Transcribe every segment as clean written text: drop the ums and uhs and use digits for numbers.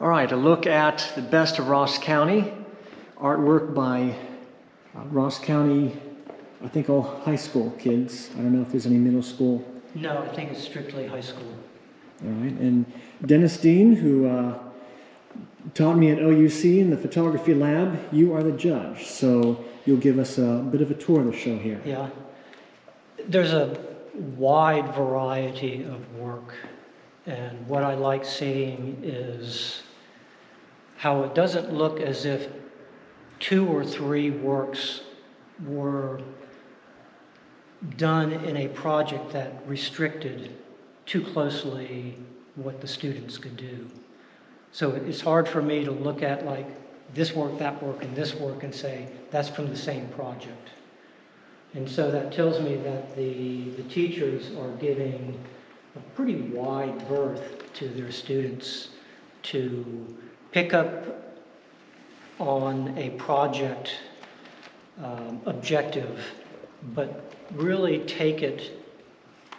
All right, a look at the best of Ross County. Artwork by Ross County, I think all high school kids. I don't know if there's any middle school. No, I think it's strictly high school. All right, and Dennis Deane, who taught me at OUC in the photography lab, you are the judge. So you'll give us a bit of a tour of the show here. Yeah. There's a wide variety of work. And what I like seeing is how it doesn't look as if 2 or 3 works were done in a project that restricted too closely what the students could do. So it's hard for me to look at like this work, that work, and this work and say that's from the same project. And so that tells me that the teachers are giving a pretty wide berth to their students to pick up on a project objective, but really take it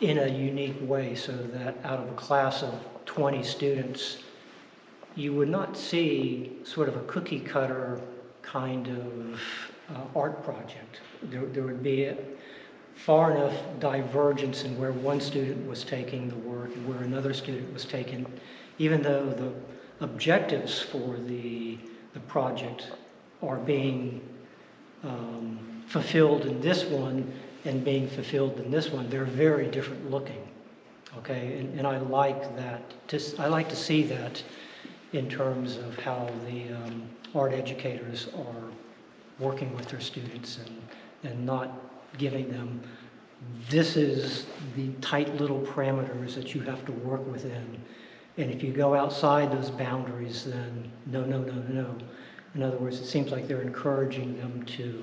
in a unique way so that out of a class of 20 students, you would not see sort of a cookie cutter kind of art project. There would be far enough divergence in where one student was taking the work and where another student was taking, even though the objectives for the project are being fulfilled in this one and being fulfilled in this one, they're very different looking. Okay, and I like that. I like to see that in terms of how the art educators are working with their students and not giving them, this is the tight little parameters that you have to work within. And if you go outside those boundaries, then no. In other words, it seems like they're encouraging them to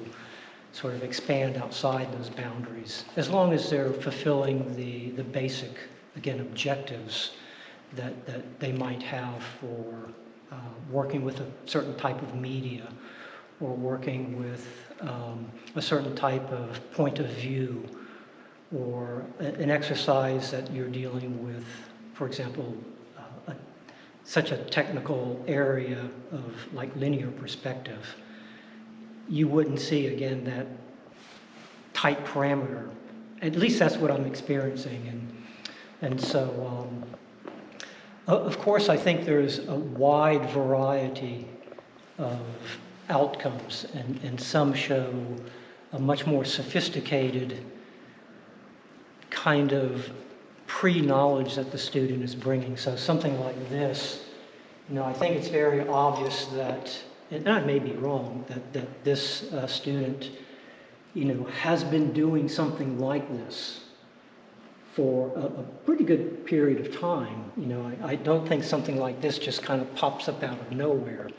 sort of expand outside those boundaries, as long as they're fulfilling the basic, again, objectives that they might have for working with a certain type of media or working with a certain type of point of view or an exercise that you're dealing with, for example, such a technical area of like linear perspective. You wouldn't see, again, that tight parameter. At least that's what I'm experiencing. And so, of course, I think there's a wide variety of outcomes, and some show a much more sophisticated kind of pre-knowledge that the student is bringing. So something like this, I think it's very obvious that, and I may be wrong, that this student, has been doing something like this for a pretty good period of time. I don't think something like this just kind of pops up out of nowhere.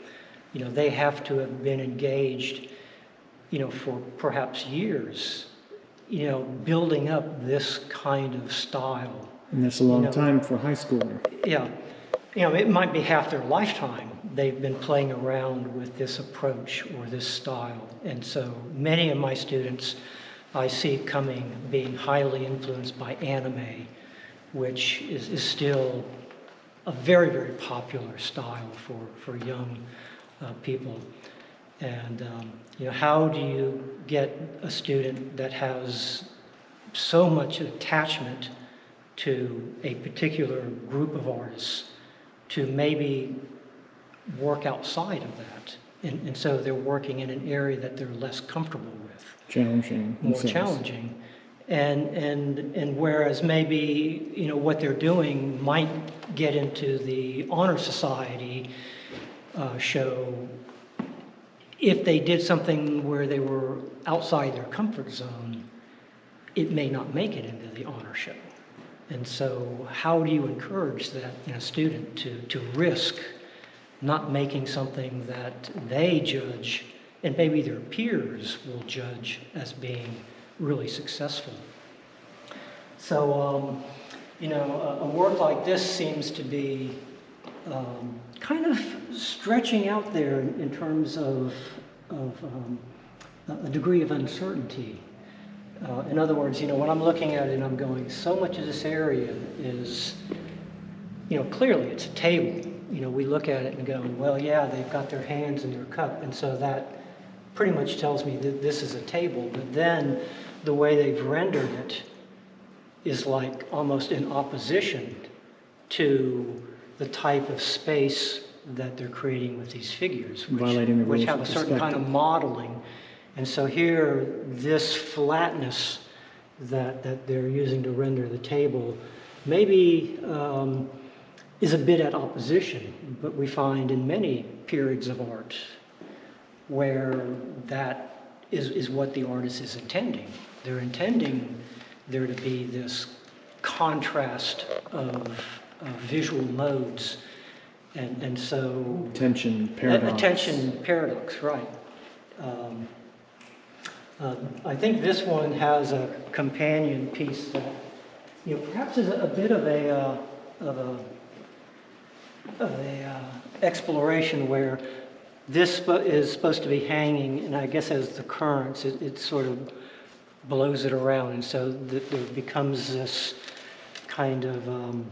They have to have been engaged, for perhaps years, building up this kind of style. And that's a long time for a high schooler. Yeah. It might be half their lifetime they've been playing around with this approach or this style. And so many of my students I see being highly influenced by anime, which is still a very, very popular style for young people. And how do you get a student that has so much attachment to a particular group of artists to maybe work outside of that? And so they're working in an area that they're less comfortable with. Challenging. More challenging. And whereas maybe, what they're doing might get into the honor society show, if they did something where they were outside their comfort zone, it may not make it into the honor show. And so how do you encourage that in a student to risk not making something that they judge and maybe their peers will judge as being really successful? So, a work like this seems to be kind of stretching out there in terms of a degree of uncertainty. In other words, when I'm looking at it and I'm going, so much of this area is, clearly it's a table, we look at it and go, well, yeah, they've got their hands in their cup, and so that pretty much tells me that this is a table. But then the way they've rendered it is like almost in opposition to the type of space that they're creating with these figures, Violating the which rules have of a certain kind of perspective. modeling. And so here, this flatness that they're using to render the table maybe is a bit at opposition, but we find in many periods of art where that is what the artist is intending. They're intending there to be this contrast of visual modes, and so Attention paradox. attention paradox, right. I think this one has a companion piece that perhaps is a bit of a exploration, where this is supposed to be hanging, and I guess as the currents, it sort of blows it around, and so there becomes this kind of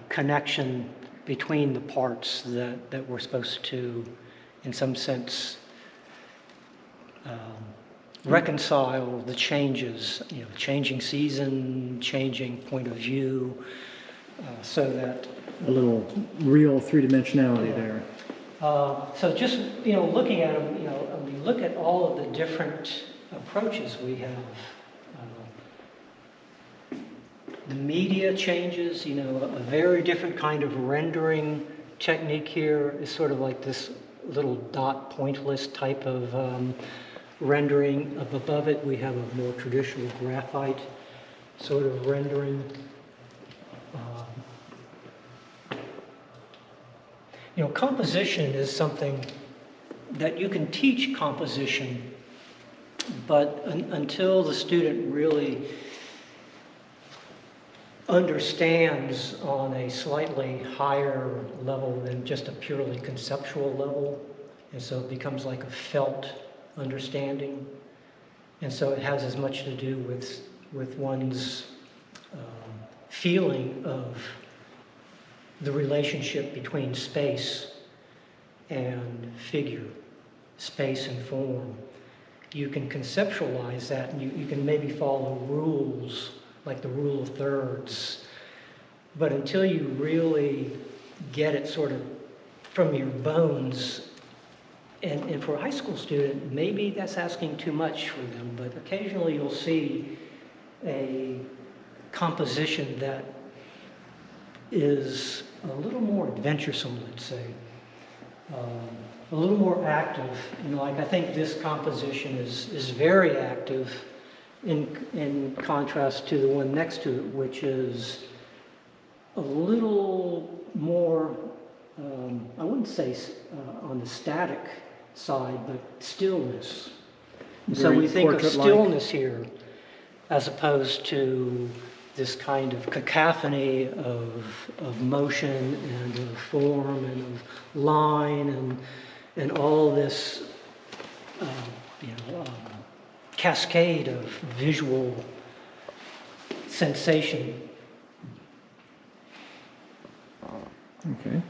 connection between the parts that we're supposed to, in some sense, reconcile the changes, changing season, changing point of view, so that A little real three-dimensionality there. so just looking at them, we look at all of the different approaches we have. The media changes, a very different kind of rendering technique here is sort of like this little dot pointless type of rendering. Up above it, we have a more traditional graphite sort of rendering. Composition is something that you can teach composition, but until the student really understands on a slightly higher level than just a purely conceptual level, and so it becomes like a felt understanding, and so it has as much to do with one's feeling of the relationship between space and figure, space and form. You can conceptualize that, and you can maybe follow rules, like the rule of thirds. But until you really get it sort of from your bones, and for a high school student, maybe that's asking too much for them, but occasionally you'll see a composition that is a little more adventuresome, let's say, a little more active. Like I think this composition is very active in contrast to the one next to it, which is a little more, I wouldn't say on the static side, but stillness. So we think of stillness here as opposed to this kind of cacophony of motion and of form and of line and all this cascade of visual sensation. Okay.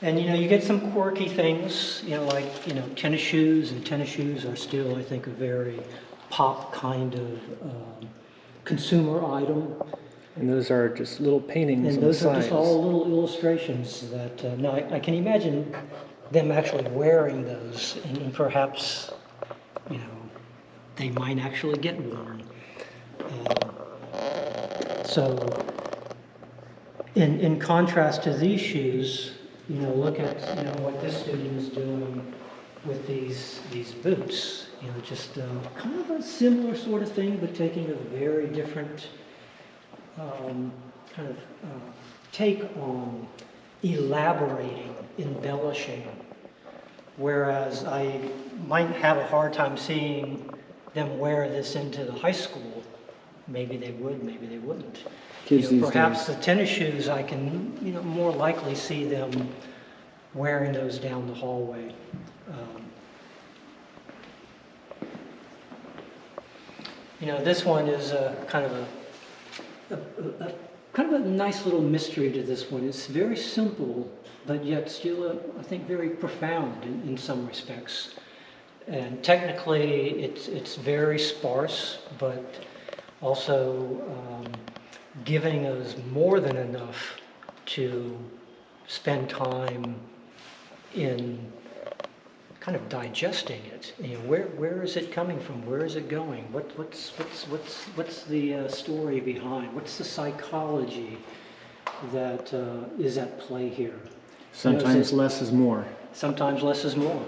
And you get some quirky things, like tennis shoes, and tennis shoes are still, I think, a very pop kind of consumer item. And those are just little paintings And on the those are sides. just all little illustrations that, now I can imagine them actually wearing those, and perhaps, they might actually get worn. So, in contrast to these shoes, look at, what this student is doing with these boots. Just kind of a similar sort of thing, but taking a very different kind of take on elaborating, embellishing. Whereas I might have a hard time seeing them wear this into the high school. Maybe they would, maybe they wouldn't. Kids these Perhaps days. the tennis shoes, I can, more likely see them wearing those down the hallway. This one is a kind of kind of a nice little mystery to this one. It's very simple, but yet still, I think, very profound in some respects. And technically, it's very sparse, but also giving us more than enough to spend time in kind of digesting it. You know, where is it coming from? Where is it going? What's the story behind? What's the psychology that is at play here? Sometimes less is more. Sometimes less is more.